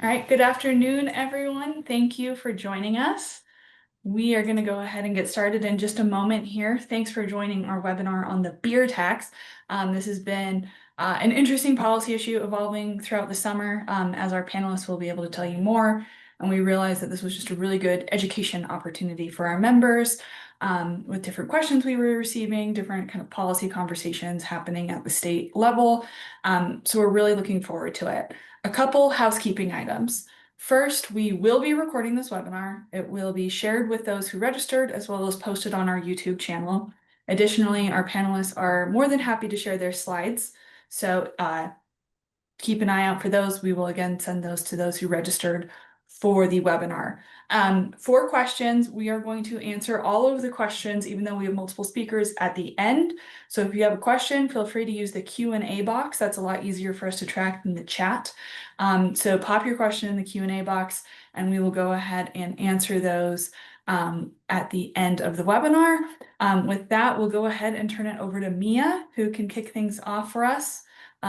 All right, good afternoon, everyone. Thank you for joining us. We are going to go ahead and get started in just a moment here. Thanks for joining our webinar on the beer tax. This has been an interesting policy issue evolving throughout the summer, as our panelists will be able to tell you more. And we realized that this was just a really good education opportunity for our members, with different questions we were receiving, different kind of policy conversations happening at the state level. So we're really looking forward to it. A couple housekeeping items. First, we will be recording this webinar. It will be shared with those who registered as well as posted on our YouTube channel. Additionally, our panelists are more than happy to share their slides. So keep an eye out for those. We will again send those to those who registered for the webinar. For questions, we are going to answer all of the questions, even though we have multiple speakers at the end. So if you have a question, feel free to use the Q&A box. That's a lot easier for us to track than the chat. So pop your question in the Q&A box and we will go ahead and answer those at the end of the webinar. With that, we'll go ahead and turn it over to Mia, who can kick things off for us.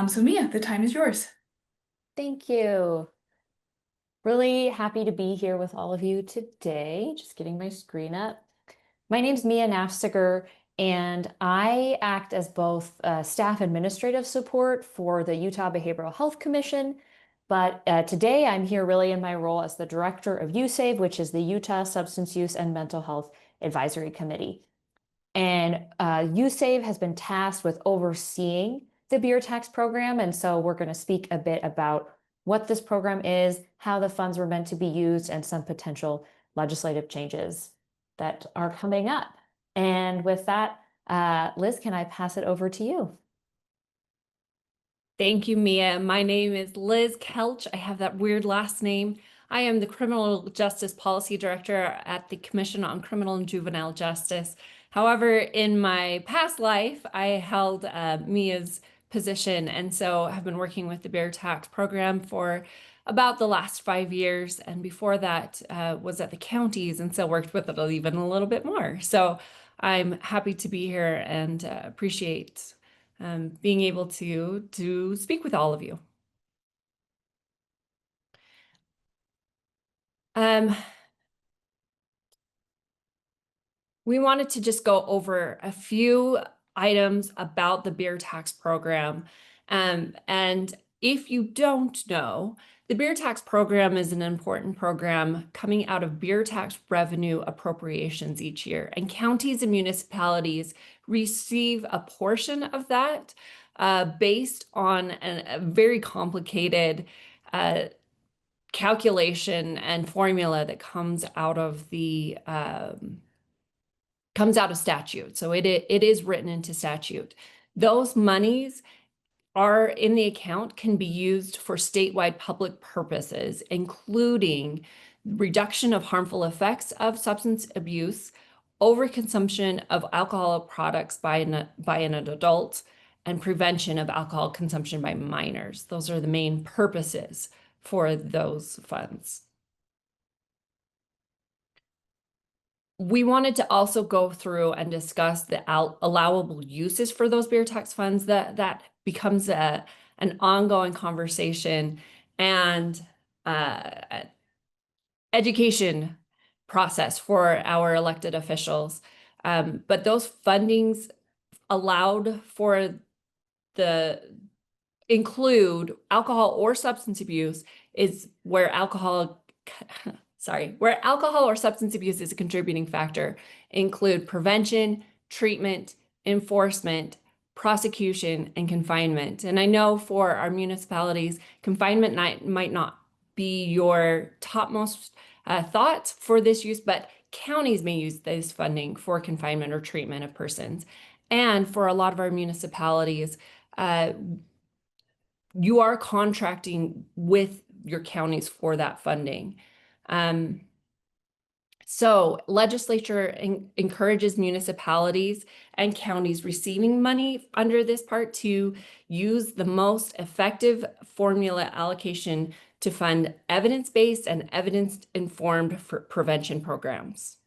So Mia, the time is yours. Thank you. Really happy to be here with all of you today. Just getting my screen up. My name's Mia Nafstiger, and I act as both staff administrative support for the Utah Behavioral Health Commission. But today I'm here really in my role as the director of USAVE, which is the Utah Substance Use and Mental Health Advisory Committee. And USAVE has been tasked with overseeing the beer tax program. And so we're going to speak a bit about what this program is, how the funds were meant to be used, and some potential legislative changes that are coming up. And with that, Liz, can I pass it over to you? Thank you, Mia. My name is Liz Kelch. I have that weird last name. I am the Criminal Justice Policy Director at the Commission on Criminal and Juvenile Justice. However, in my past life, I held Mia's position, and so have been working with the beer tax program for about the last 5 years. And before that, was at the counties, and so worked with it even a little bit more. So I'm happy to be here and appreciate being able to speak with all of you. We wanted to just go over a few items about the beer tax program. And if you don't know, the beer tax program is an important program coming out of beer tax revenue appropriations each year. And counties and municipalities receive a portion of that based on a very complicated calculation and formula that comes out of statute. So it is written into statute. Those monies are in the account can be used for statewide public purposes, including reduction of harmful effects of substance abuse, overconsumption of alcoholic products by an adult, and prevention of alcohol consumption by minors. Those are the main purposes for those funds. We wanted to also go through and discuss the allowable uses for those beer tax funds. That becomes an ongoing conversation and education process for our elected officials. But those fundings allowed for include alcohol or substance abuse is where alcohol or substance abuse is a contributing factor, include prevention, treatment, enforcement, prosecution, and confinement. And I know for our municipalities, confinement might not be your topmost thought for this use, but counties may use this funding for confinement or treatment of persons. And for a lot of our municipalities, you are contracting with your counties for that funding. So legislature encourages municipalities and counties receiving money under this part to use the most effective formula allocation to fund evidence-based and evidence-informed prevention programs.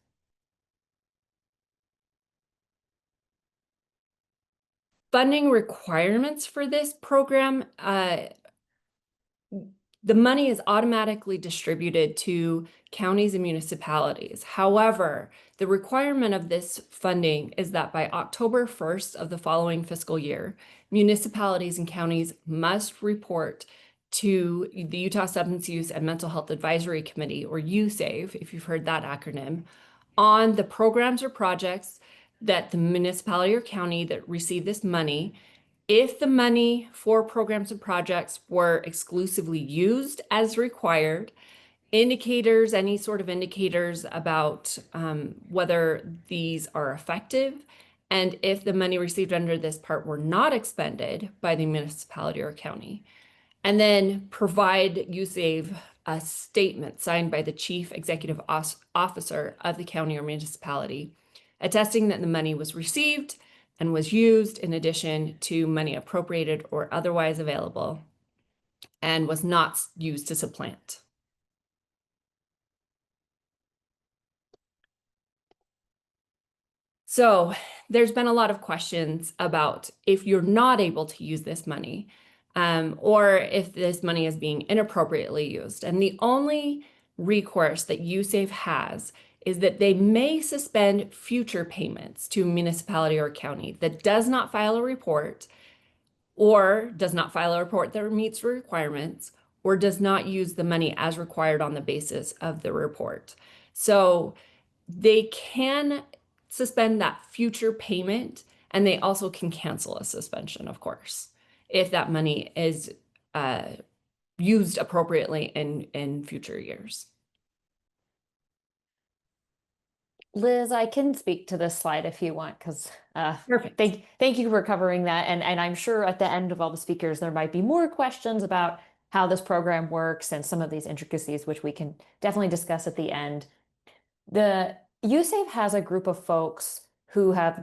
Funding requirements for this program, the money is automatically distributed to counties and municipalities. However, the requirement of this funding is that by October 1st of the following fiscal year, municipalities and counties must report to the Utah Substance Use and Mental Health Advisory Committee, or USAVE, if you've heard that acronym, on the programs or projects that the municipality or county that receive this money, if the money for programs and projects were exclusively used as required, indicators, any sort of indicators about whether these are effective, and if the money received under this part were not expended by the municipality or county. And then provide USAVE a statement signed by the chief executive officer of the county or municipality, attesting that the money was received and was used in addition to money appropriated or otherwise available and was not used to supplant. So there's been a lot of questions about if you're not able to use this money, or if this money is being inappropriately used. And the only recourse that USAVE has is that they may suspend future payments to a municipality or county that does not file a report, or does not file a report that meets the requirements, or does not use the money as required on the basis of the report. So they can suspend that future payment, and they also can cancel a suspension, of course, if that money is used appropriately in future years. Liz, I can speak to this slide if you want, because Perfect. thank you for covering that. And I'm sure at the end of all the speakers, there might be more questions about how this program works and some of these intricacies, which we can definitely discuss at the end. The USAVE has a group of folks who have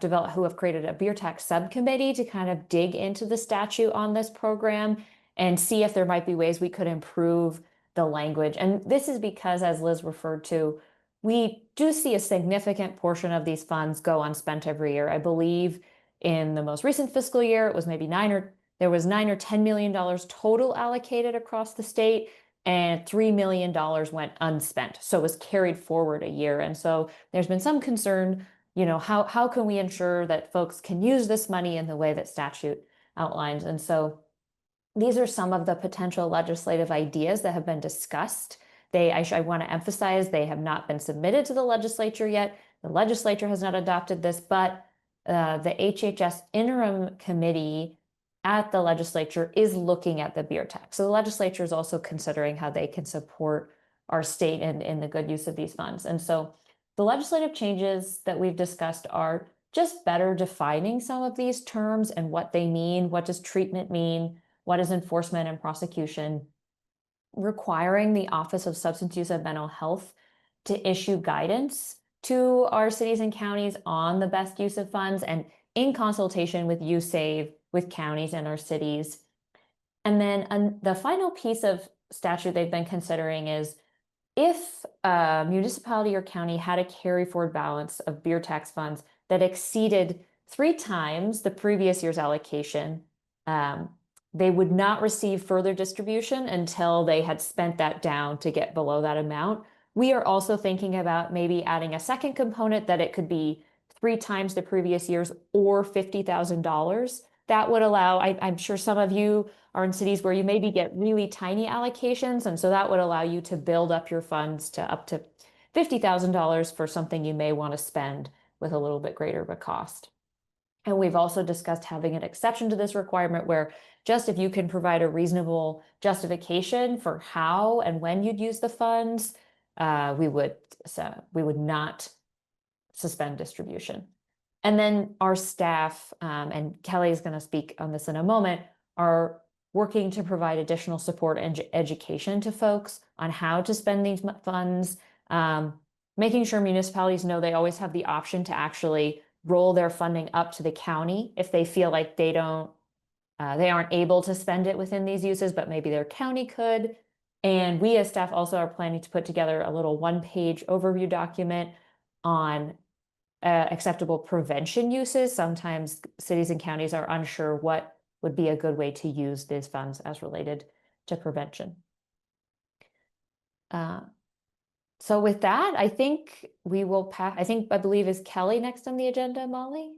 created a beer tax subcommittee to kind of dig into the statute on this program and see if there might be ways we could improve the language. And this is because, as Liz referred to, we do see a significant portion of these funds go unspent every year. I believe in the most recent fiscal year, it was maybe there was $9 or $10 million total allocated across the state, and $3 million went unspent. So it was carried forward a year. And so there's been some concern, how can we ensure that folks can use this money in the way that statute outlines? And so these are some of the potential legislative ideas that have been discussed. I want to emphasize they have not been submitted to the legislature yet. The legislature has not adopted this, but the HHS interim committee at the legislature is looking at the beer tax. So the legislature is also considering how they can support our state in the good use of these funds. And so the legislative changes that we've discussed are just better defining some of these terms and what they mean. What does treatment mean? What is enforcement and prosecution? Requiring the Office of Substance Use and Mental Health to issue guidance to our cities and counties on the best use of funds, and in consultation with USAVE, with counties and our cities. And then the final piece of statute they've been considering is if a municipality or county had a carry forward balance of beer tax funds that exceeded 3 times the previous year's allocation, they would not receive further distribution until they had spent that down to get below that amount. We are also thinking about maybe adding a second component that it could be 3 times the previous year's or $50,000. That would allow, I'm sure some of you are in cities where you maybe get really tiny allocations. And so that would allow you to build up your funds to up to $50,000 for something you may want to spend with a little bit greater of a cost. And we've also discussed having an exception to this requirement where just if you can provide a reasonable justification for how and when you'd use the funds, we would not suspend distribution. And then our staff, and Kelly is going to speak on this in a moment, are working to provide additional support and education to folks on how to spend these funds, making sure municipalities know they always have the option to actually roll their funding up to the county if they feel like they aren't able to spend it within these uses, but maybe their county could. And we as staff also are planning to put together a little 1-page overview document on acceptable prevention uses. Sometimes cities and counties are unsure what would be a good way to use these funds as related to prevention. So with that, I think we will pass. I believe is Kelly next on the agenda, Molly?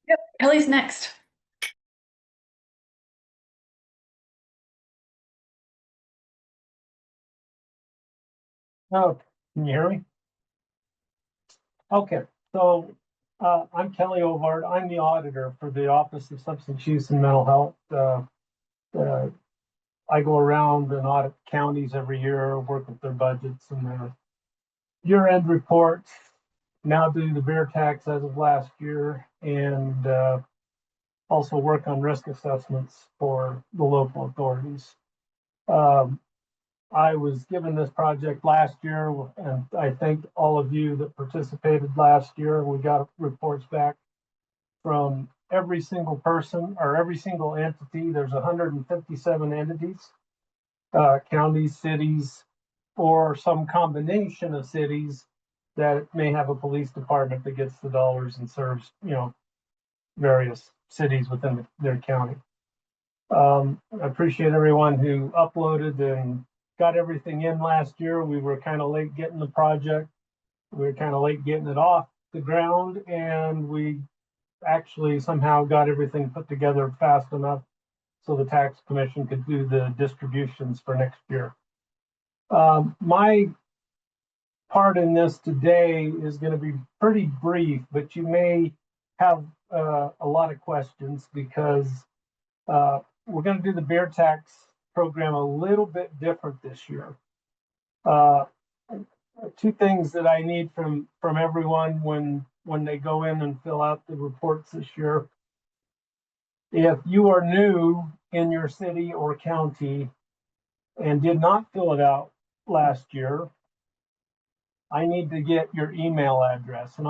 Yep, Kelly's next. Oh, can you hear me? Okay, so I'm Kelly Ovard. I'm the auditor for the Office of Substance Use and Mental Health. I go around and audit counties every year, work with their budgets and their year-end reports. Now do the beer tax as of last year, and also work on risk assessments for the local authorities. I was given this project last year, and I thank all of you that participated last year. We got reports back from every single person or every single entity. There's 157 entities, counties, cities, or some combination of cities that may have a police department that gets the dollars and serves, various cities within their county. I appreciate everyone who uploaded and got everything in last year. We were kind of late getting the project. We were kind of late getting it off the ground, and we actually somehow got everything put together fast enough so the tax commission could do the distributions for next year. My part in this today is going to be pretty brief, but you may have a lot of questions because we're going to do the beer tax program a little bit different this year. Two things that I need from everyone when they go in and fill out the reports this year. If you are new in your city or county and did not fill it out last year, I need to get your email address, and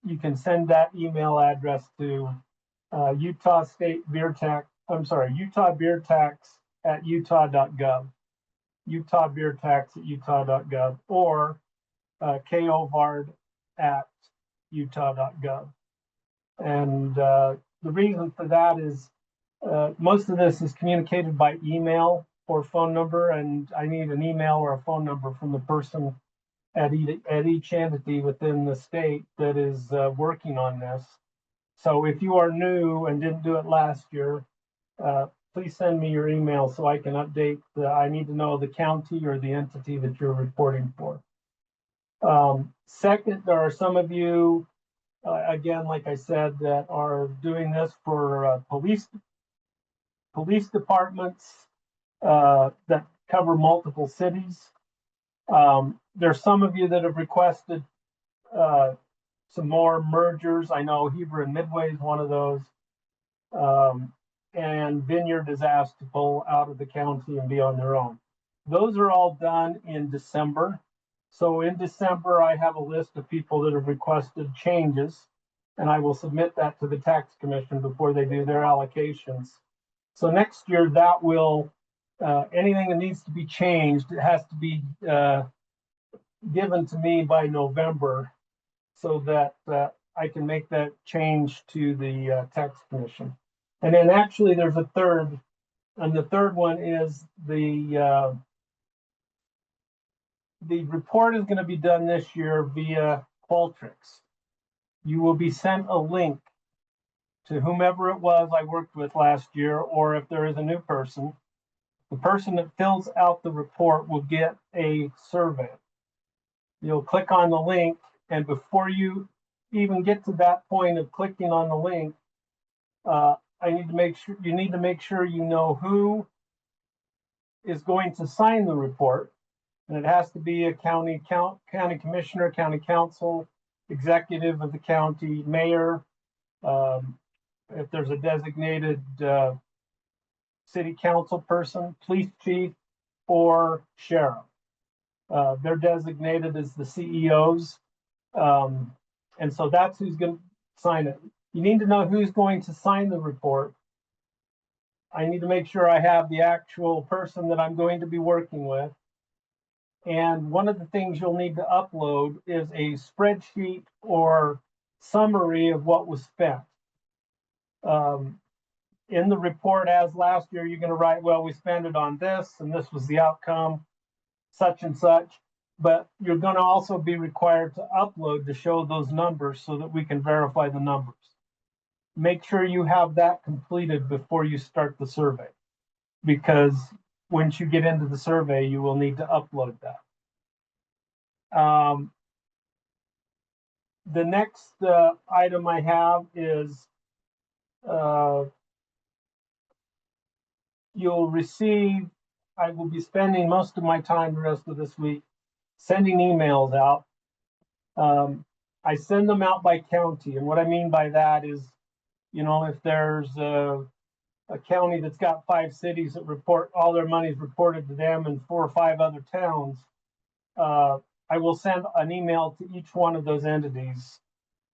you can send that email address to Utah State Beer Tax. I'm sorry, Utah Beer Tax at utah.gov. Utah Beer Tax at utah.gov, or kovard at utah.gov. And the reason for that is most of this is communicated by email or phone number, and I need an email or a phone number from the person at each entity within the state that is working on this. So if you are new and didn't do it last year, please send me your email so I can update. I need to know the county or the entity that you're reporting for. Second, there are some of you, again, like I said, that are doing this for police departments that cover multiple cities. There's some of you that have requested some more mergers. I know Heber and Midway is one of those. And Vineyard is asked to pull out of the county and be on their own. Those are all done in December. So in December, I have a list of people that have requested changes, and I will submit that to the tax commission before they do their allocations. So next year, that will, anything that needs to be changed, it has to be given to me by November so that I can make that change to the tax commission. And then actually there's a third, and the third one is the report is going to be done this year via Qualtrics. You will be sent a link to whomever it was I worked with last year, or if there is a new person, the person that fills out the report will get a survey. You'll click on the link, and before you even get to that point of clicking on the link, you need to make sure you know who is going to sign the report, and it has to be a county commissioner, county council, executive of the county, mayor. If there's a designated city council person, police chief, or sheriff. They're designated as the CEOs. And so that's who's going to sign it. You need to know who's going to sign the report. I need to make sure I have the actual person that I'm going to be working with. And one of the things you'll need to upload is a spreadsheet or summary of what was spent. in the report as last year, you're gonna write, well, we spent it on this and this was the outcome, such and such. But you're gonna also be required to upload to show those numbers so that we can verify the numbers. Make sure you have that completed before you start the survey, because once you get into the survey, you will need to upload that. The next item I have is you'll receive, I will be spending most of my time the rest of this week sending emails out. I send them out by county, and what I mean by that is, you know, if there's a county that's got 5 cities that report all their money is reported to them and 4 or 5 other towns, I will send an email to each one of those entities,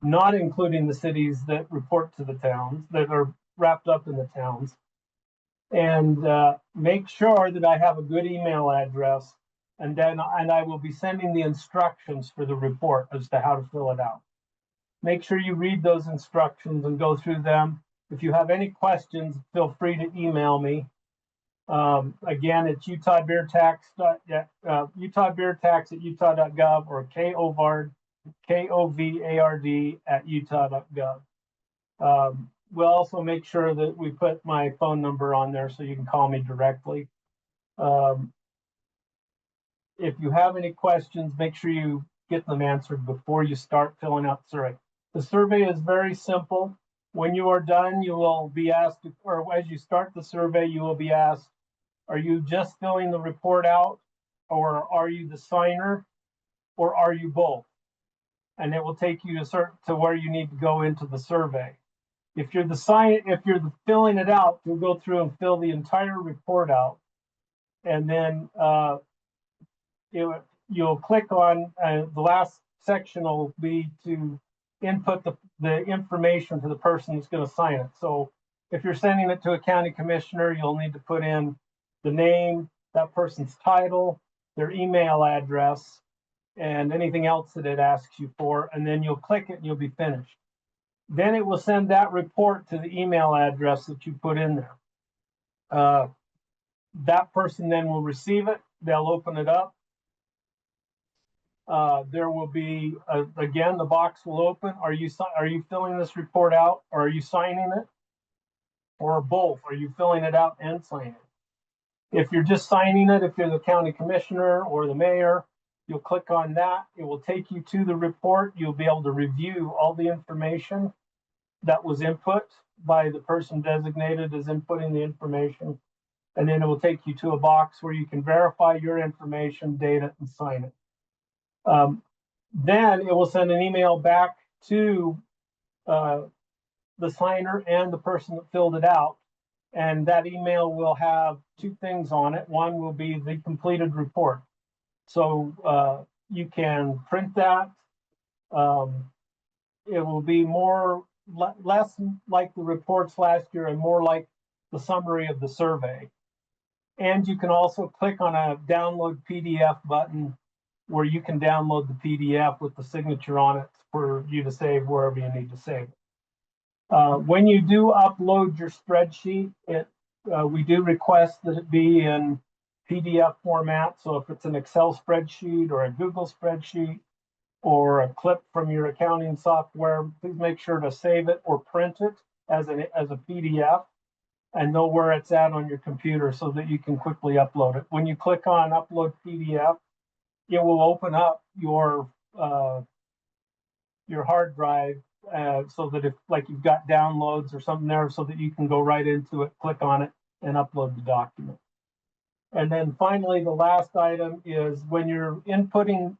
not including the cities that report to the towns, that are wrapped up in the towns, and make sure that I have a good email address, and I will be sending the instructions for the report as to how to fill it out. Make sure you read those instructions and go through them. If you have any questions, feel free to email me. Again, it's utahbeertax@utah.gov or KOVARD@utah.gov. We'll also make sure that we put my phone number on there so you can call me directly. If you have any questions, make sure you get them answered before you start filling out the survey. The survey is very simple. When you are done, you will be asked, or as you start the survey, you will be asked, are you just filling the report out, or are you the signer, or are you both? And it will take you to where you need to go into the survey. If you're filling it out, you'll go through and fill the entire report out, and then you'll click on the last section will be to input the information for the person that's going to sign it. So if you're sending it to a county commissioner, you'll need to put in the name, that person's title, their email address, and anything else that it asks you for, and then you'll click it and you'll be finished. Then it will send that report to the email address that you put in there. That person then will receive it. They'll open it up. There will be, again, the box will open. Are you filling this report out, or are you signing it? Or both? Are you filling it out and signing it? If you're just signing it, if you're the county commissioner or the mayor, you'll click on that. It will take you to the report. You'll be able to review all the information that was input by the person designated as inputting the information. And then it will take you to a box where you can verify your information, date it, and sign it. Then it will send an email back to the signer and the person that filled it out. And that email will have 2 things on it. One will be the completed report. So you can print that. It will be less like the reports last year and more like the summary of the survey. And you can also click on a download PDF button where you can download the PDF with the signature on it for you to save wherever you need to save it. When you do upload your spreadsheet, we do request that it be in PDF format. So if it's an Excel spreadsheet or a Google spreadsheet or a clip from your accounting software, please make sure to save it or print it as a PDF and know where it's at on your computer so that you can quickly upload it. When you click on upload PDF, it will open up your hard drive so that if like you've got downloads or something there, so that you can go right into it, click on it, and upload the document. And then finally, the last item is when you're inputting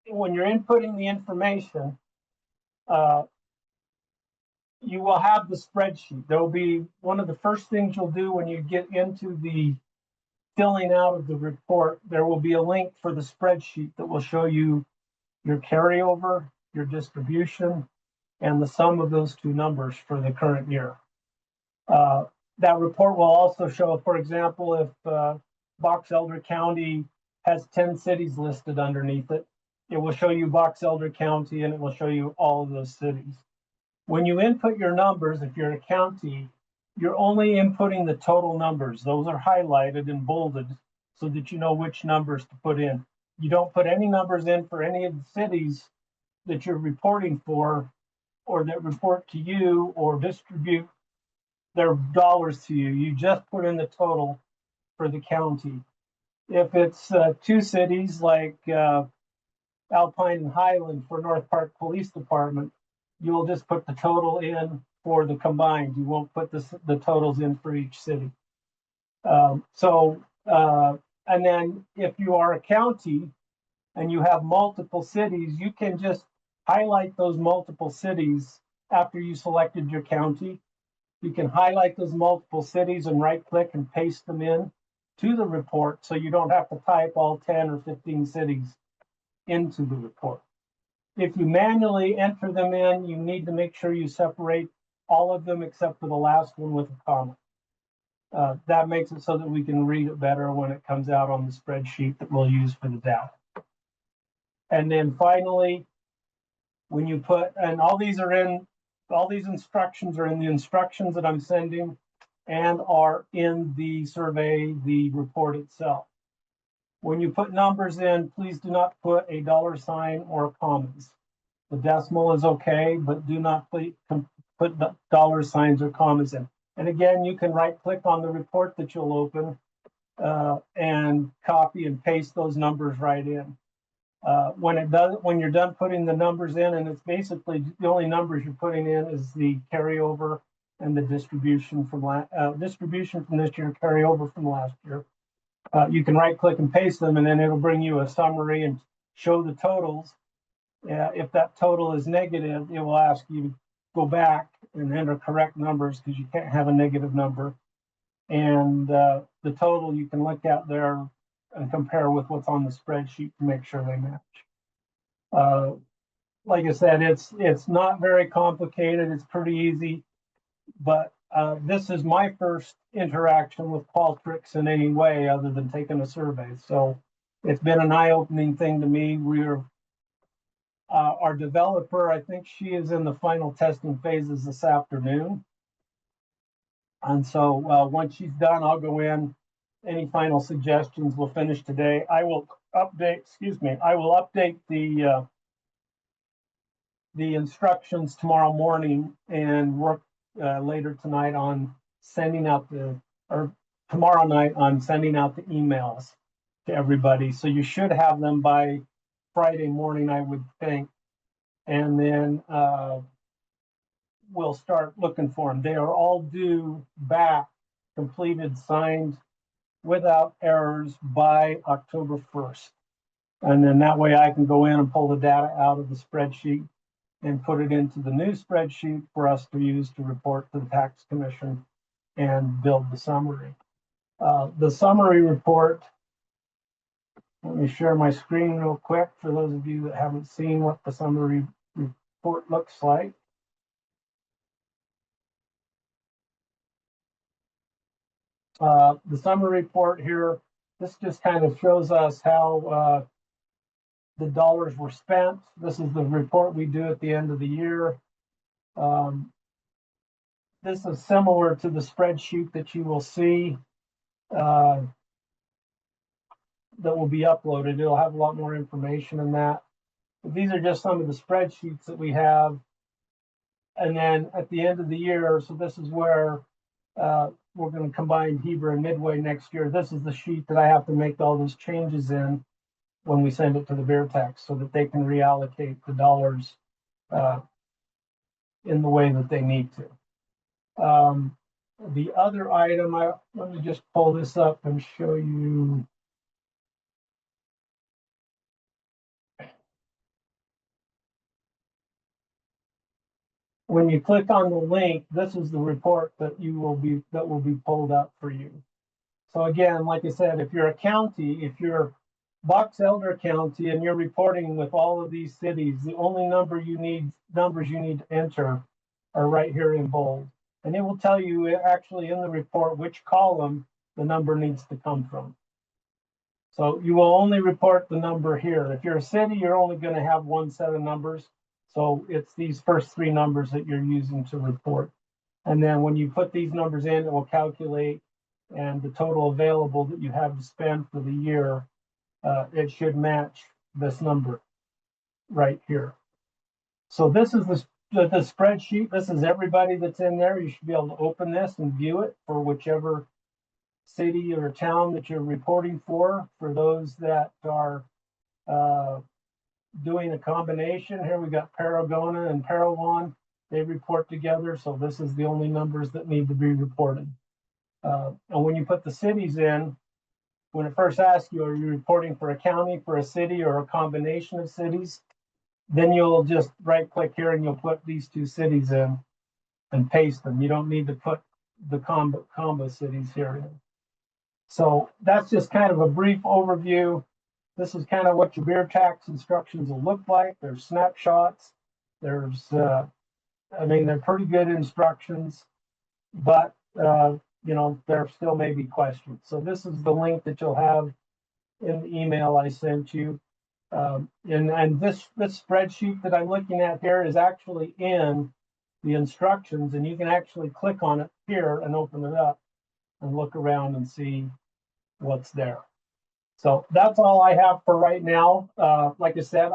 the information, you will have the spreadsheet. There will be one of the first things you'll do when you get into the filling out of the report. There will be a link for the spreadsheet that will show you your carryover, your distribution, and the sum of those 2 numbers for the current year. That report will also show, for example, if Box Elder County has 10 cities listed underneath it, it will show you Box Elder County and it will show you all of those cities. When you input your numbers, if you're a county, you're only inputting the total numbers. Those are highlighted and bolded so that you know which numbers to put in. You don't put any numbers in for any of the cities that you're reporting for or that report to you or distribute their dollars to you. You just put in the total for the county. If it's two cities like Alpine and Highland for North Park Police Department, you'll just put the total in for the combined. You won't put the totals in for each city. And then if you are a county and you have multiple cities, you can just highlight those multiple cities after you selected your county. You can highlight those multiple cities and right click and paste them in to the report so you don't have to type all 10 or 15 cities into the report. If you manually enter them in, you need to make sure you separate all of them except for the last one with a comma. That makes it so that we can read it better when it comes out on the spreadsheet that we'll use for the data. And then finally, when you put, and all these instructions are in the instructions that I'm sending and are in the survey, the report itself. When you put numbers in, please do not put a $sign or commas. The decimal is okay, but do not put $signs or commas in. And again, you can right click on the report that you'll open and copy and paste those numbers right in. When you're done putting the numbers in, and it's basically the only numbers you're putting in is the carryover and the distribution from this year, carryover from last year. You can right click and paste them, and then it'll bring you a summary and show the totals. If that total is negative, it will ask you to go back and enter correct numbers because you can't have a negative number. And the total you can look at there and compare with what's on the spreadsheet to make sure they match. Like I said, it's not very complicated. It's pretty easy, but this is my first interaction with Qualtrics in any way other than taking a survey. So it's been an eye-opening thing to me. Our developer, I think she is in the final testing phases this afternoon. And so once she's done, I'll go in. Any final suggestions we'll finish today. I will update the instructions tomorrow morning and work later tonight on sending out tomorrow night on sending out the emails to everybody. So you should have them by Friday morning, I would think. And then we'll start looking for them. They are all due back, completed, signed, without errors by October 1st. And then that way I can go in and pull the data out of the spreadsheet and put it into the new spreadsheet for us to use to report to the tax commission and build the summary. The summary report, let me share my screen real quick for those of you that haven't seen what the summary report looks like. The summary report here, this just kind of shows us how the dollars were spent. This is the report we do at the end of the year. This is similar to the spreadsheet that you will see that will be uploaded. It'll have a lot more information in that. But these are just some of the spreadsheets that we have. And then at the end of the year, so this is where we're going to combine Heber and Midway next year. This is the sheet that I have to make all those changes in when we send it to the beer tax so that they can reallocate the dollars in the way that they need to. The other item, let me just pull this up and show you. When you click on the link, this is the report that will be pulled up for you. So again, like I said, if you're a county, if you're Box Elder County and you're reporting with all of these cities, the only numbers you need to enter are right here in bold. And it will tell you actually in the report which column the number needs to come from. So you will only report the number here. If you're a city, you're only going to have one set of numbers. So it's these first three numbers that you're using to report. And then when you put these numbers in, it will calculate, and the total available that you have to spend for the year, it should match this number right here. So this is the spreadsheet. This is everybody that's in there. You should be able to open this and view it for whichever city or town that you're reporting for. For those that are doing a combination, here we got Paragona and Parowan. They report together, so this is the only numbers that need to be reported. And when you put the cities in, when it first asks you, are you reporting for a county, for a city, or a combination of cities? Then you'll just right-click here and you'll put these two cities in and paste them. You don't need to put the combo cities here in. So that's just kind of a brief overview. This is kind of what your beer tax instructions will look like. There's snapshots. There's, I mean, they're pretty good instructions, but, you know, there still may be questions. So this is the link that you'll have in the email I sent you. And this spreadsheet that I'm looking at here is actually in the instructions, and you can actually click on it here and open it up and look around and see what's there. So that's all I have for right now. Like I said,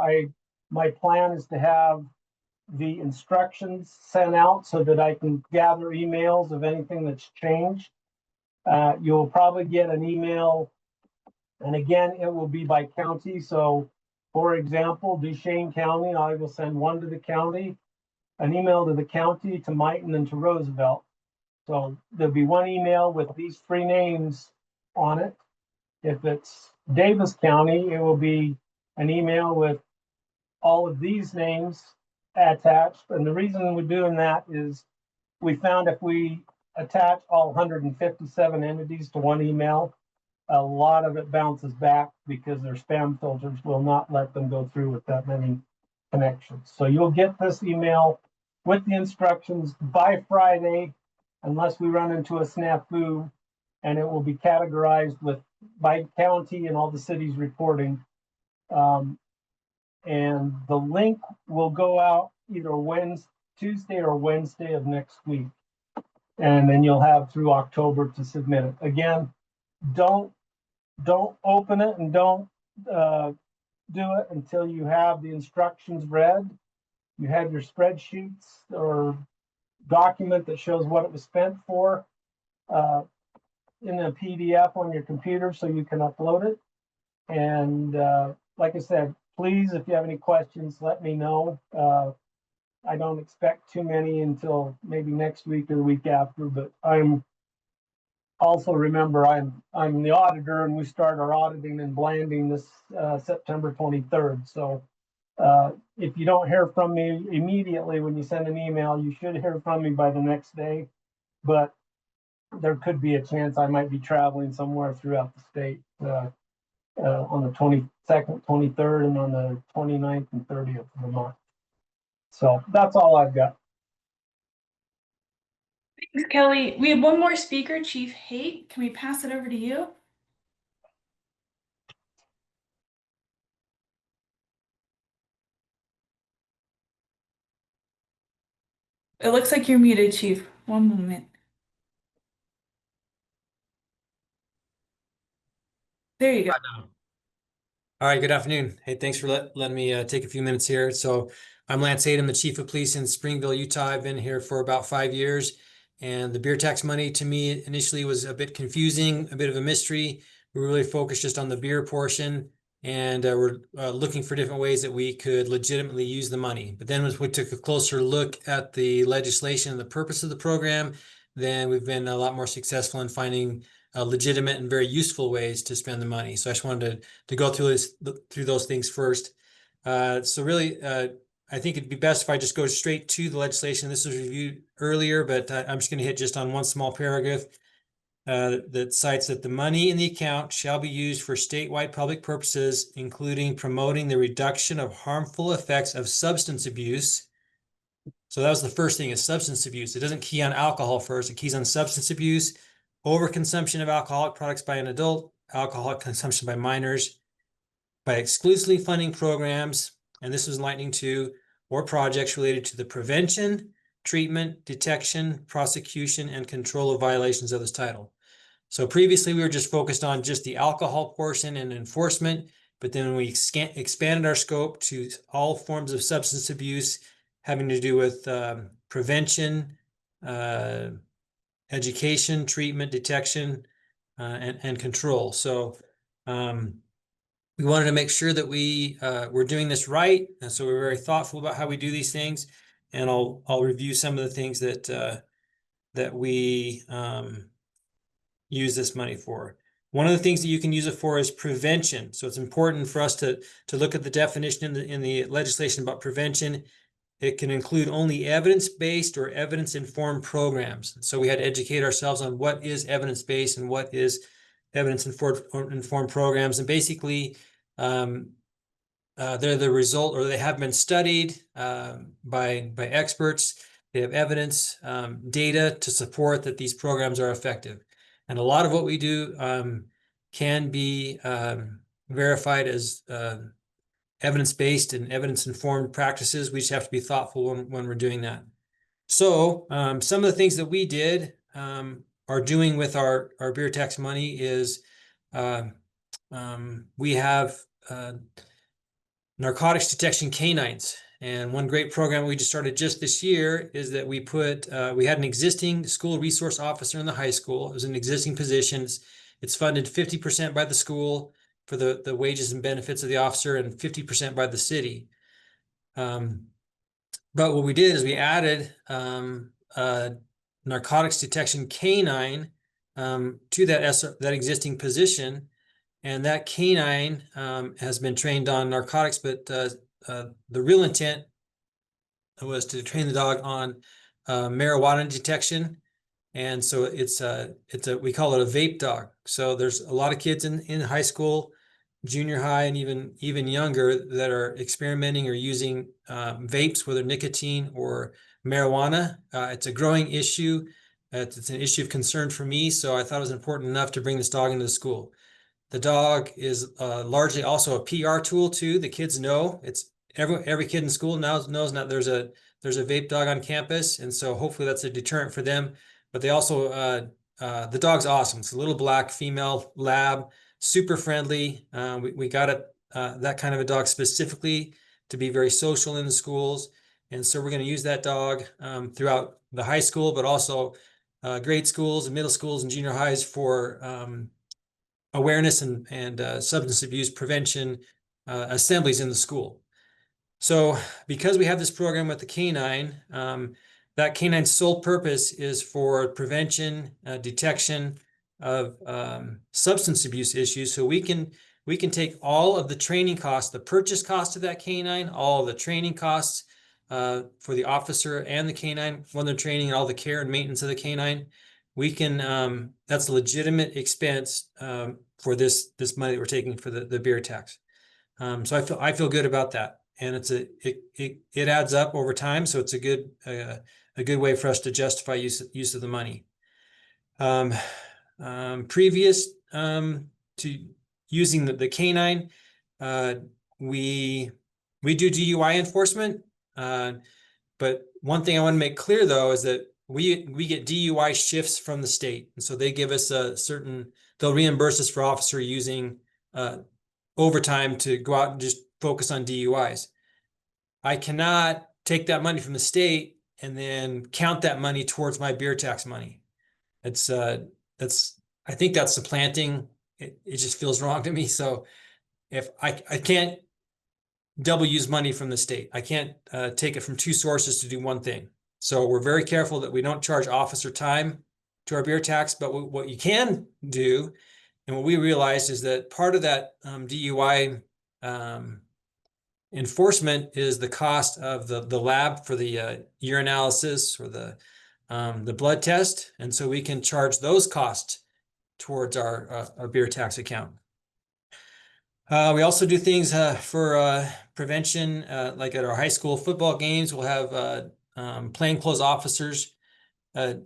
my plan is to have the instructions sent out so that I can gather emails of anything that's changed. You'll probably get an email, and again, it will be by county. So for example, Duchesne County, I will send one to the county, an email to the county, to Mighton, and to Roosevelt. So there'll be one email with these three names on it. If it's Davis County, it will be an email with all of these names attached. And the reason we're doing that is we found if we attach all 157 entities to one email, a lot of it bounces back because their spam filters will not let them go through with that many connections. So you'll get this email with the instructions by Friday, unless we run into a snafu, and it will be categorized by county and all the cities reporting. And the link will go out either Tuesday or Wednesday of next week. And then you'll have through October to submit it. Again, don't open it and don't do it until you have the instructions read. You have your spreadsheets or document that shows what it was spent for in a PDF on your computer so you can upload it. And like I said, please, if you have any questions, let me know. I don't expect too many until maybe next week or the week after, but I'm also, remember, I'm the auditor, and we start our auditing and blanding this September 23rd. So if you don't hear from me immediately when you send an email, you should hear from me by the next day. But there could be a chance I might be traveling somewhere throughout the state on the 22nd, 23rd, and on the 29th and 30th of the month. So that's all I've got. Thanks, Kelly. We have one more speaker, Chief Haight. Can we pass it over to you? It looks like you're muted, Chief. One moment. There you go. All right, good afternoon. Hey, thanks for letting me take a few minutes here. So I'm Lance Haight, I'm the Chief of Police in Springville, Utah. I've been here for about 5 years. And the beer tax money to me initially was a bit confusing, a bit of a mystery. We were really focused just on the beer portion, and we're looking for different ways that we could legitimately use the money. But then as we took a closer look at the legislation and the purpose of the program, then we've been a lot more successful in finding legitimate and very useful ways to spend the money. So I just wanted to go through those things first. So really, I think it'd be best if I just go straight to the legislation. This was reviewed earlier, but I'm just going to hit just on one small paragraph that cites that the money in the account shall be used for statewide public purposes, including promoting the reduction of harmful effects of substance abuse. So that was the first thing, is substance abuse. It doesn't key on alcohol first, it keys on substance abuse, overconsumption of alcoholic products by an adult, alcoholic consumption by minors, by exclusively funding programs, and this was enlightening too, or projects related to the prevention, treatment, detection, prosecution, and control of violations of this title. So previously we were just focused on just the alcohol portion and enforcement, but then we expanded our scope to all forms of substance abuse having to do with prevention, education, treatment, detection, and control. So we wanted to make sure that we were doing this right, and so we're very thoughtful about how we do these things. And I'll review some of the things that that we use this money for. One of the things that you can use it for is prevention. So it's important for us to look at the definition in the legislation about prevention. It can include only evidence-based or evidence-informed programs. So we had to educate ourselves on what is evidence-based and what is evidence-informed programs. And basically, they're the result, or they have been studied by experts. They have evidence, data to support that these programs are effective. And a lot of what we do can be verified as evidence-based and evidence-informed practices. We just have to be thoughtful when we're doing that. So some of the things that we did are doing with our beer tax money is we have narcotics detection canines. And one great program we just started just this year is that we had an existing school resource officer in the high school. It was an existing position. It's funded 50% by the school for the wages and benefits of the officer and 50% by the city. But what we did is we added narcotics detection canine to that existing position. And that canine has been trained on narcotics, but the real intent was to train the dog on marijuana detection. And so we call it a vape dog. So there's a lot of kids in high school, junior high, and even younger that are experimenting or using vapes, whether nicotine or marijuana. It's a growing issue. It's an issue of concern for me. So I thought it was important enough to bring this dog into the school. The dog is largely also a PR tool too. The kids know it's every kid in school knows now there's a vape dog on campus, and so hopefully that's a deterrent for them. But they also the dog's awesome. It's a little black female lab, super friendly. We got it that kind of a dog specifically to be very social in the schools, and so we're going to use that dog throughout the high school, but also grade schools and middle schools and junior highs for awareness and substance abuse prevention assemblies in the school. So because we have this program with the canine, that canine's sole purpose is for prevention, detection of substance abuse issues. So we can take all of the training costs, the purchase cost of that canine, all the training costs for the officer and the canine when they're training, and all the care and maintenance of the canine. We can that's a legitimate expense for this money that we're taking for the beer tax. So I feel good about that, and it adds up over time. So it's a good way for us to justify use of the money. Previous to using the canine, we do DUI enforcement. But one thing I want to make clear though is that we get DUI shifts from the state, and so they give us they'll reimburse us for officer using overtime to go out and just focus on DUIs. I cannot take that money from the state and then count that money towards my beer tax money. I think that's supplanting. It just feels wrong to me. So if I can't double use money from the state, I can't take it from two sources to do one thing. So we're very careful that we don't charge officer time to our beer tax. But what you can do, and what we realized, is that part of that DUI enforcement is the cost of the lab for the urinalysis or the blood test, and so we can charge those costs towards our beer tax account. We also do things for prevention, like at our high school football games. We'll have plainclothes officers at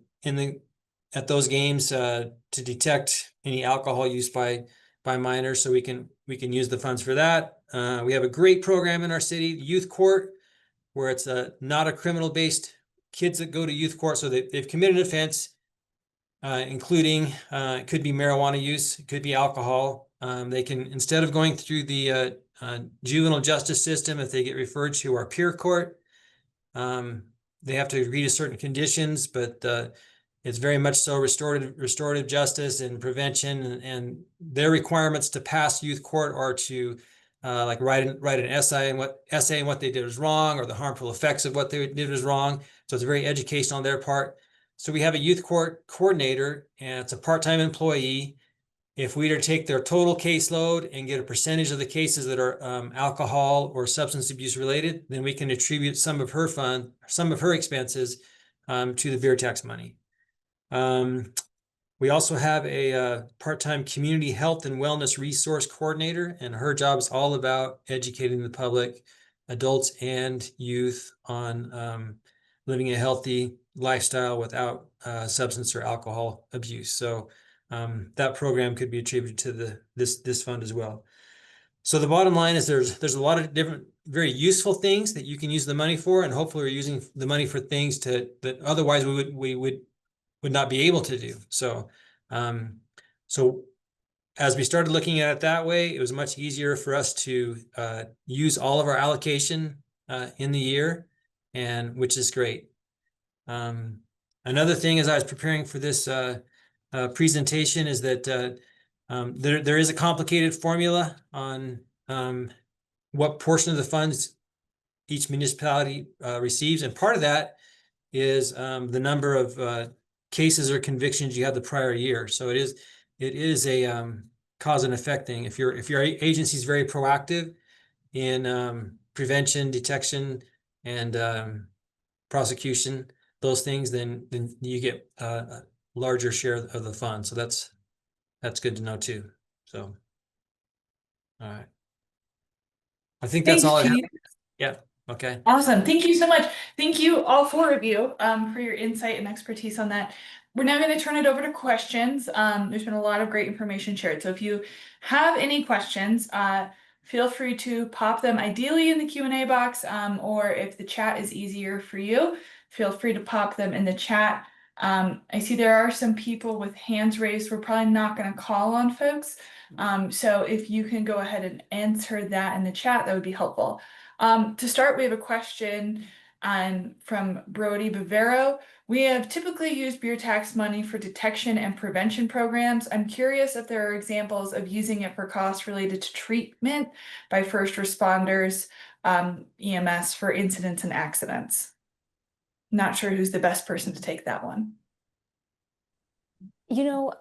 those games to detect any alcohol use by minors, so we can use the funds for that. We have a great program in our city, Youth Court, where it's not a criminal-based kids that go to youth court, so they've committed an offense, including it could be marijuana use, it could be alcohol. They can, instead of going through the juvenile justice system, if they get referred to our peer court, they have to agree to certain conditions, but it's very much so restorative justice and prevention, and their requirements to pass youth court are to like write an essay and what they did was wrong, or the harmful effects of what they did was wrong. So it's very educational on their part. So we have a youth court coordinator, and it's a part-time employee. If we were to take their total caseload and get a percentage of the cases that are alcohol or substance abuse related, then we can attribute some of her expenses to the beer tax money. We also have a part-time community health and wellness resource coordinator, and her job is all about educating the public, adults and youth, on living a healthy lifestyle without substance or alcohol abuse. So that program could be attributed to this fund as well. So the bottom line is there's a lot of different very useful things that you can use the money for, and hopefully we're using the money for things that otherwise we would not be able to do. So so as we started looking at it that way, it was much easier for us to use all of our allocation in the year, and which is great. Another thing, as I was preparing for this presentation, is that there is a complicated formula on what portion of the funds each municipality receives, and part of that is the number of cases or convictions you had the prior year. So it is a cause and effect thing. If your agency is very proactive in prevention, detection, and prosecution, those things, then you get a larger share of the fund. So that's good to know too. So, all right. I think that's all I have. Yeah. Okay. Awesome. Thank you so much. Thank you, all four of you, for your insight and expertise on that. We're now going to turn it over to questions. There's been a lot of great information shared. So if you have any questions, feel free to pop them ideally in the Q&A box, or if the chat is easier for you, feel free to pop them in the chat. I see there are some people with hands raised. We're probably not going to call on folks. So if you can go ahead and answer that in the chat, that would be helpful. To start, we have a question from Brody Bavero. We have typically used beer tax money for detection and prevention programs. I'm curious if there are examples of using it for costs related to treatment by first responders, EMS, for incidents and accidents. Not sure who's the best person to take that one. You know,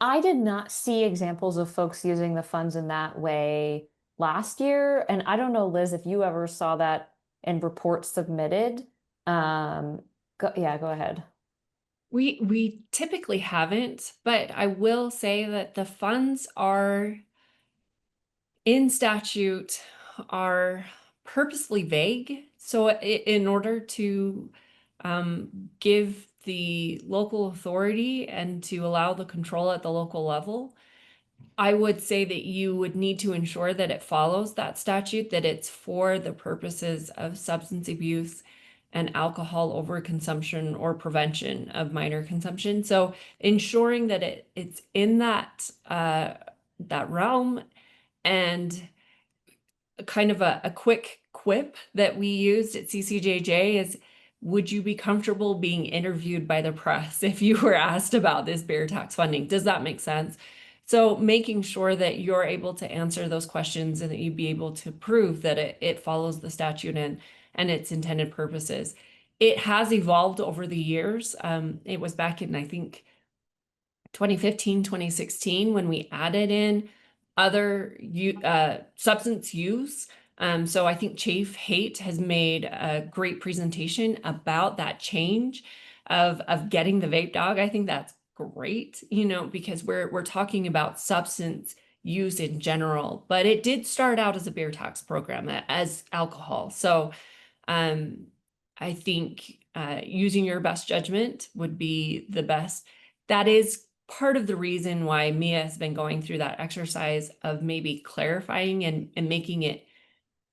I did not see examples of folks using the funds in that way last year. And I don't know, Liz, if you ever saw that in reports submitted. Go ahead. We typically haven't, but I will say that the funds are in statute are purposely vague. So in order to give the local authority and to allow the control at the local level, I would say that you would need to ensure that it follows that statute, that it's for the purposes of substance abuse and alcohol overconsumption or prevention of minor consumption. So ensuring that it's in that realm. And kind of a quick quip that we used at CCJJ is, would you be comfortable being interviewed by the press if you were asked about this beer tax funding? Does that make sense? So making sure that you're able to answer those questions and that you'd be able to prove that it follows the statute and its intended purposes. It has evolved over the years. It was back in, I think, 2015, 2016, when we added in other substance use. So I think Chief Haight has made a great presentation about that change of getting the vape dog. I think that's great, because we're talking about substance use in general, but it did start out as a beer tax program as alcohol. So I think using your best judgment would be the best. That is part of the reason why Mia has been going through that exercise of maybe clarifying and making it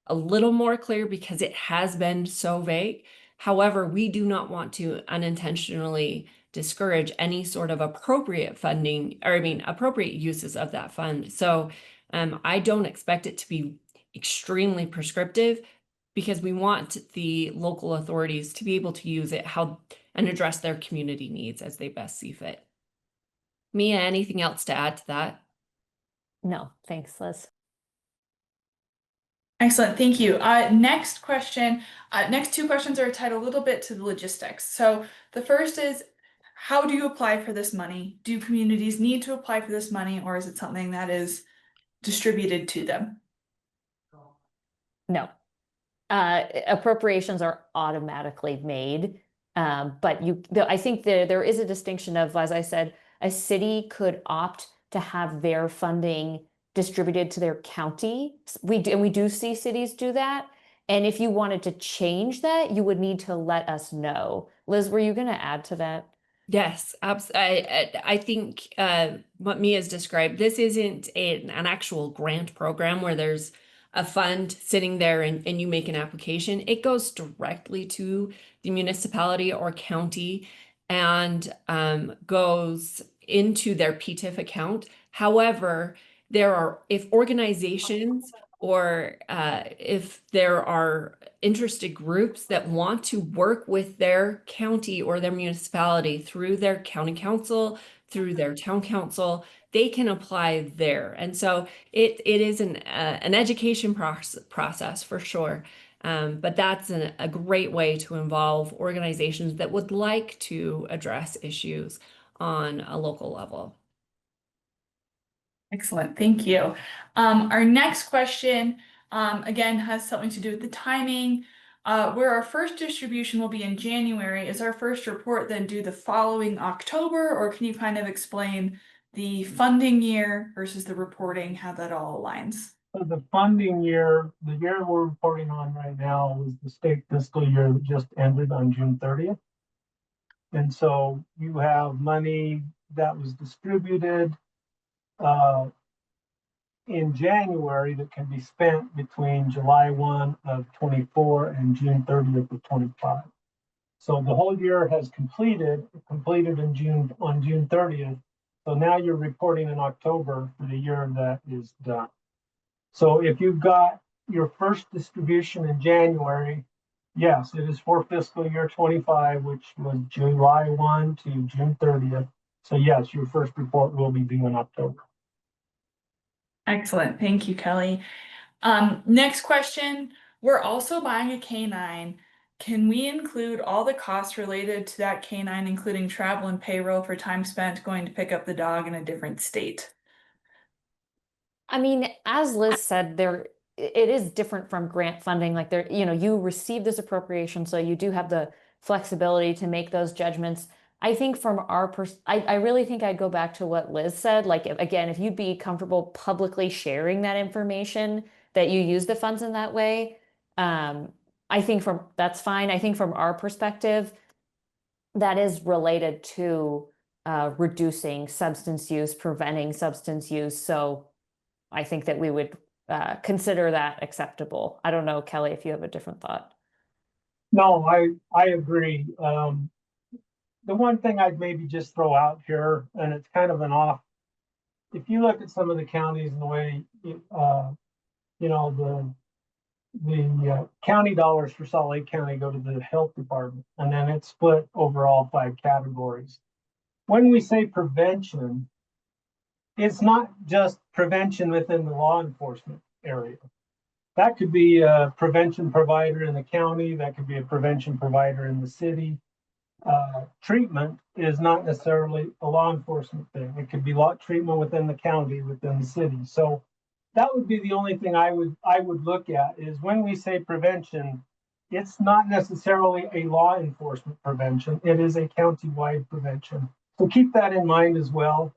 a little more clear, because it has been so vague. However, we do not want to unintentionally discourage any sort of appropriate funding, or I mean, appropriate uses of that fund. So I don't expect it to be extremely prescriptive, because we want the local authorities to be able to use it and address their community needs as they best see fit. Mia, anything else to add to that? No, thanks, Liz. Excellent, thank you. Next question. Next two questions are tied a little bit to the logistics. So the first is, how do you apply for this money? Do communities need to apply for this money, or is it something that is distributed to them? No. Appropriations are automatically made. But I think there is a distinction of, as I said, a city could opt to have their funding distributed to their county. We do see cities do that. And if you wanted to change that, you would need to let us know. Liz, were you going to add to that? Yes, I think what Mia's described, this isn't an actual grant program where there's a fund sitting there and you make an application. It goes directly to the municipality or county and goes into their PTIF account. However, if organizations or if there are interested groups that want to work with their county or their municipality through their county council, through their town council, they can apply there. And so it is an education process for sure. But that's a great way to involve organizations that would like to address issues on a local level. Excellent, thank you. Our next question, again, has something to do with the timing. Where our first distribution will be in January, is our first report then due the following October, or can you kind of explain the funding year versus the reporting, how that all aligns? So the funding year, the year we're reporting on right now was the state fiscal year that just ended on June 30th. And so you have money that was distributed in January that can be spent between July 1 of 24 and June 30th of 25. So the whole year has completed in June, on June 30th. So now you're reporting in October for the year that is done. So if you've got your first distribution in January, yes, it is for fiscal year 25, which was July 1 to June 30th. So yes, your first report will be due in October. Excellent, thank you, Kelly. Next question, we're also buying a canine. Can we include all the costs related to that canine, including travel and payroll for time spent going to pick up the dog in a different state? I mean, as Liz said, it is different from grant funding. Like you receive this appropriation, so you do have the flexibility to make those judgments. I think from our I really think I'd go back to what Liz said. Like, again, if you'd be comfortable publicly sharing that information, that you use the funds in that way, I think that's fine. I think from our perspective, that is related to reducing substance use, preventing substance use. So I think that we would consider that acceptable. I don't know, Kelly, if you have a different thought. No, I agree. The one thing I'd maybe just throw out here, and it's kind of an off, if you look at some of the counties and the way, the county dollars for Salt Lake County go to the health department, and then it's split over all 5 categories. When we say prevention, it's not just prevention within the law enforcement area. That could be a prevention provider in the county, that could be a prevention provider in the city. Treatment is not necessarily a law enforcement thing. It could be treatment within the county, within the city. So that would be the only thing I would look at, is when we say prevention, it's not necessarily a law enforcement prevention. It is a county-wide prevention. So keep that in mind as well.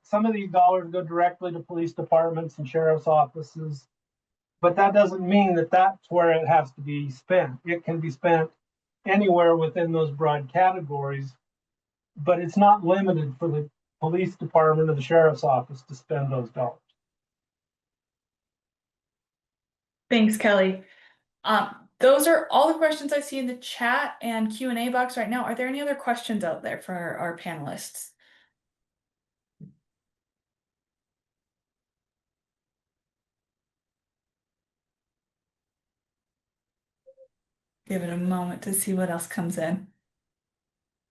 Some of these dollars go directly to police departments and sheriff's offices, but that doesn't mean that that's where it has to be spent. It can be spent anywhere within those broad categories, but it's not limited for the police department or the sheriff's office to spend those dollars. Thanks, Kelly. those are all the questions I see in the chat and Q&A box right now. Are there any other questions out there for our panelists? Give it a moment to see what else comes in.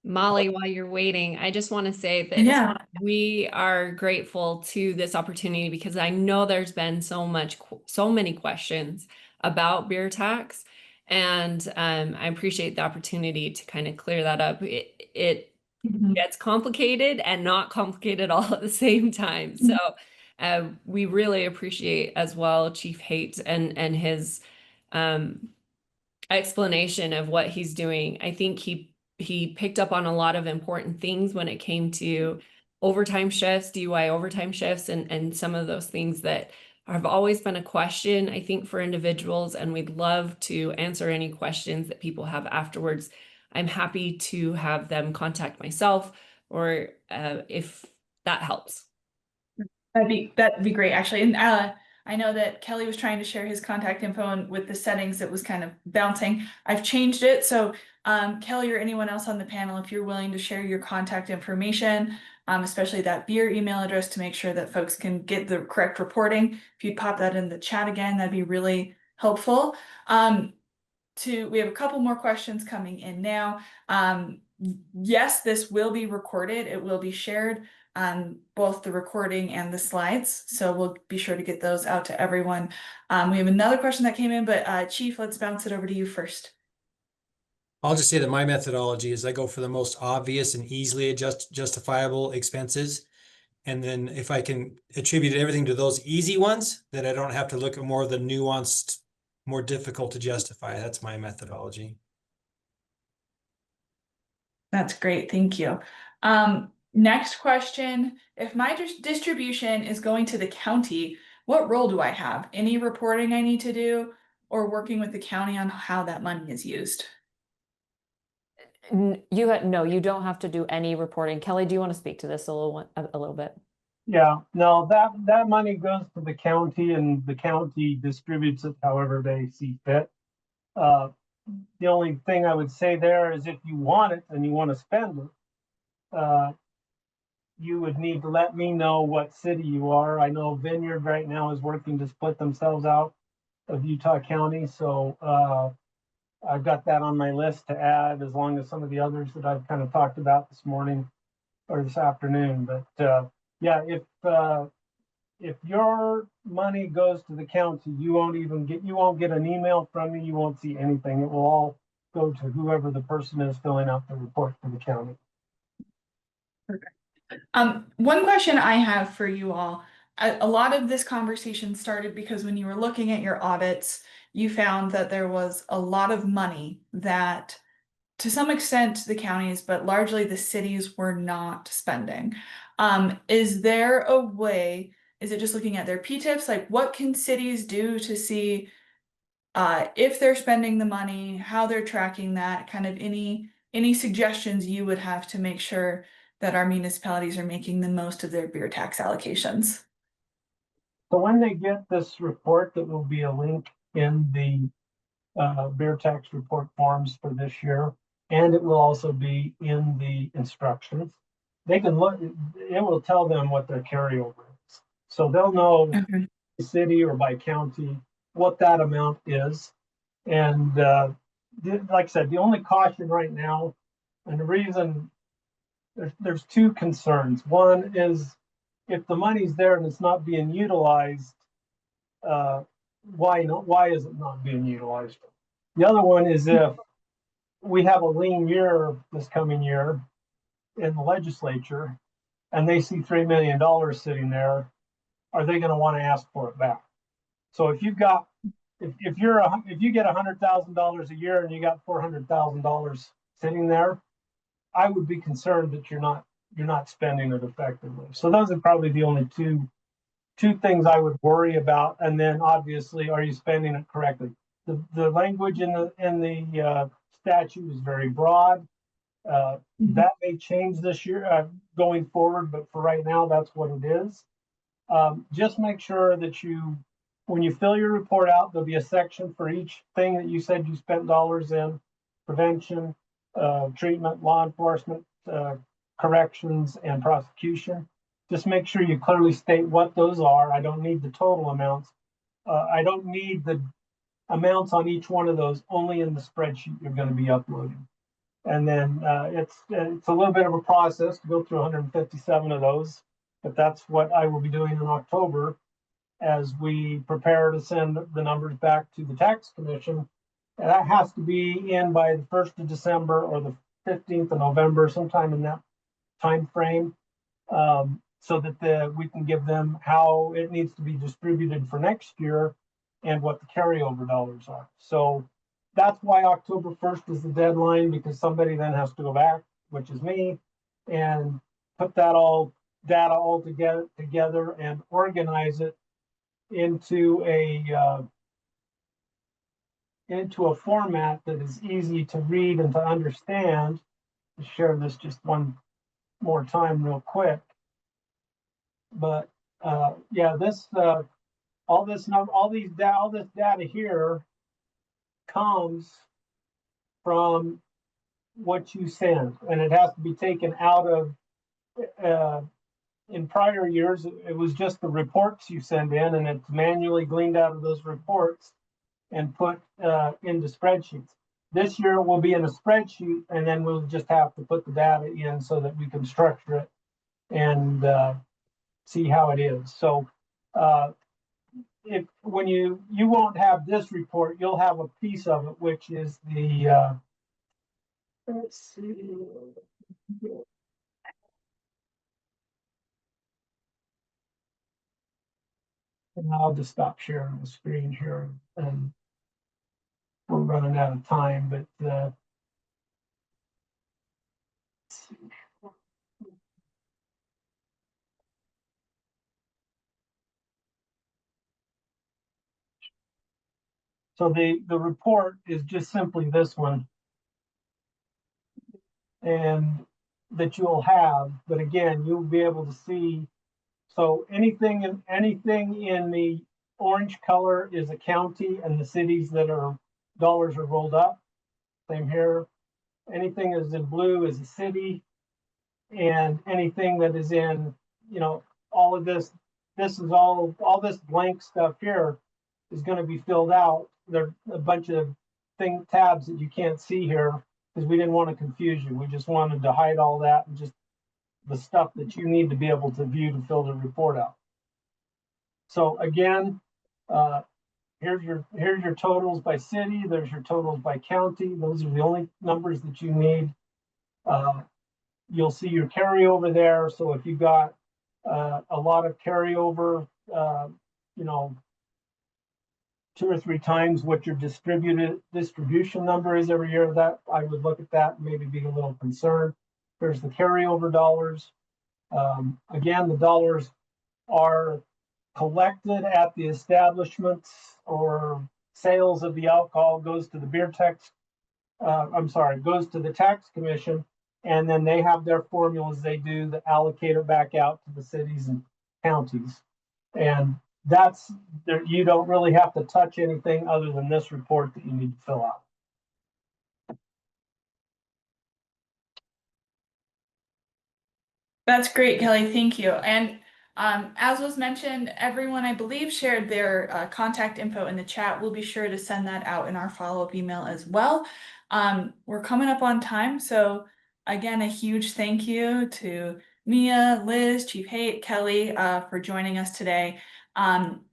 Molly, while you're waiting, I just want to say that Yeah. we are grateful to this opportunity because I know there's been so many questions about beer tax, and I appreciate the opportunity to kind of clear that up. It Mhm. gets complicated and not complicated all at the same time. So we really appreciate as well Chief Haight and his explanation of what he's doing. I think he picked up on a lot of important things when it came to overtime shifts, DUI overtime shifts, and some of those things that have always been a question, I think, for individuals, and we'd love to answer any questions that people have afterwards. I'm happy to have them contact myself or if that helps. That'd be great, actually. And I know that Kelly was trying to share his contact info, and with the settings it was kind of bouncing. I've changed it. So Kelly or anyone else on the panel, if you're willing to share your contact information, especially that beer email address to make sure that folks can get the correct reporting. If you'd pop that in the chat again, that'd be really helpful. We have a couple more questions coming in now. Yes, this will be recorded. It will be shared, both the recording and the slides. So we'll be sure to get those out to everyone. We have another question that came in, but Chief, let's bounce it over to you first. I'll just say that my methodology is I go for the most obvious and easily justifiable expenses. And then if I can attribute everything to those easy ones, then I don't have to look at more of the nuanced, more difficult to justify. That's my methodology. That's great. Thank you. Next question. If my distribution is going to the county, what role do I have? Any reporting I need to do, or working with the county on how that money is used? No, you don't have to do any reporting. Kelly, do you want to speak to this a little bit? Yeah, no, that money goes to the county and the county distributes it however they see fit. The only thing I would say there is if you want it and you want to spend it, you would need to let me know what city you are. I know Vineyard right now is working to split themselves out of Utah County, so I've got that on my list to add, as long as some of the others that I've kind of talked about this morning or this afternoon. But yeah, if your money goes to the county, you won't get an email from me. You won't see anything. It will all go to whoever the person is filling out the report for the county. One question I have for you all, a lot of this conversation started because when you were looking at your audits, you found that there was a lot of money that, to some extent, the counties, but largely the cities were not spending. Is there a way, is it just looking at their PTIFs? Like, what can cities do to see if they're spending the money, how they're tracking that, kind of any suggestions you would have to make sure that our municipalities are making the most of their beer tax allocations? So when they get this report, that will be a link in the beer tax report forms for this year, and it will also be in the instructions. They can look, it will tell them what their carryover is. So they'll know Okay. by city or by county what that amount is. And like I said, the only caution right now, and the reason, there's two concerns. One is if the money's there and it's not being utilized, why is it not being utilized? The other one is if we have a lean year this coming year in the legislature and they see $3 million sitting there, are they going to want to ask for it back? So if you get $100,000 a year and you got $400,000 sitting there, I would be concerned that you're not spending it effectively. So those are probably the only two things I would worry about. And then obviously, are you spending it correctly? The language in the statute is very broad. That may change this year going forward, but for right now, that's what it is. Just make sure that you when you fill your report out, there'll be a section for each thing that you said you spent dollars in: prevention, treatment, law enforcement, corrections, and prosecution. Just make sure you clearly state what those are. I don't need the total amounts. I don't need the amounts on each one of those, only in the spreadsheet you're going to be uploading. And then it's a little bit of a process to go through 157 of those, but that's what I will be doing in October as we prepare to send the numbers back to the tax commission. And that has to be in by the 1st of December or the 15th of November, sometime in that time frame, so that we can give them how it needs to be distributed for next year and what the carryover dollars are. So that's why October 1st is the deadline, because somebody then has to go back, which is me, and put that data all together and organize it into a format that is easy to read and to understand. I'll share this just one more time real quick. But yeah, all this data here comes from what you send, and it has to be taken out of in prior years, it was just the reports you send in, and it's manually gleaned out of those reports and put into spreadsheets. This year it will be in a spreadsheet, and then we'll just have to put the data in so that we can structure it and see how it is. So when you won't have this report, you'll have a piece of it, which is the let's see. And I'll just stop sharing the screen here, and we're running out of time, but so the report is just simply this one, and that you'll have, but again, you'll be able to see. So anything in the orange color is a county, and the cities that are dollars are rolled up. Same here. Anything that is in blue is a city, and anything that is in, all of this is all this blank stuff here is going to be filled out. There are a bunch of tabs that you can't see here because we didn't want to confuse you. We just wanted to hide all that and just the stuff that you need to be able to view to fill the report out. So again, here's your totals by city. There's your totals by county. Those are the only numbers that you need. You'll see your carryover there. So if you got a lot of carryover, 2 or 3 times what your distribution number is every year, that I would look at that and maybe be a little concerned. There's the carryover dollars. Again, the dollars are collected at the establishments, or sales of the alcohol goes to the goes to the tax commission, and then they have their formulas they do that allocate it back out to the cities and counties. And that's there, you don't really have to touch anything other than this report that you need to fill out. That's great, Kelly. Thank you. And as was mentioned, everyone, I believe, shared their contact info in the chat. We'll be sure to send that out in our follow-up email as well. We're coming up on time. So again, a huge thank you to Mia, Liz, Chief Haight, Kelly for joining us today.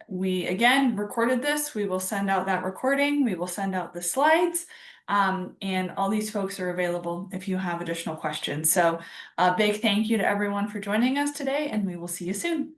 We again recorded this. We will send out that recording. We will send out the slides. And all these folks are available if you have additional questions. So a big thank you to everyone for joining us today, and we will see you soon.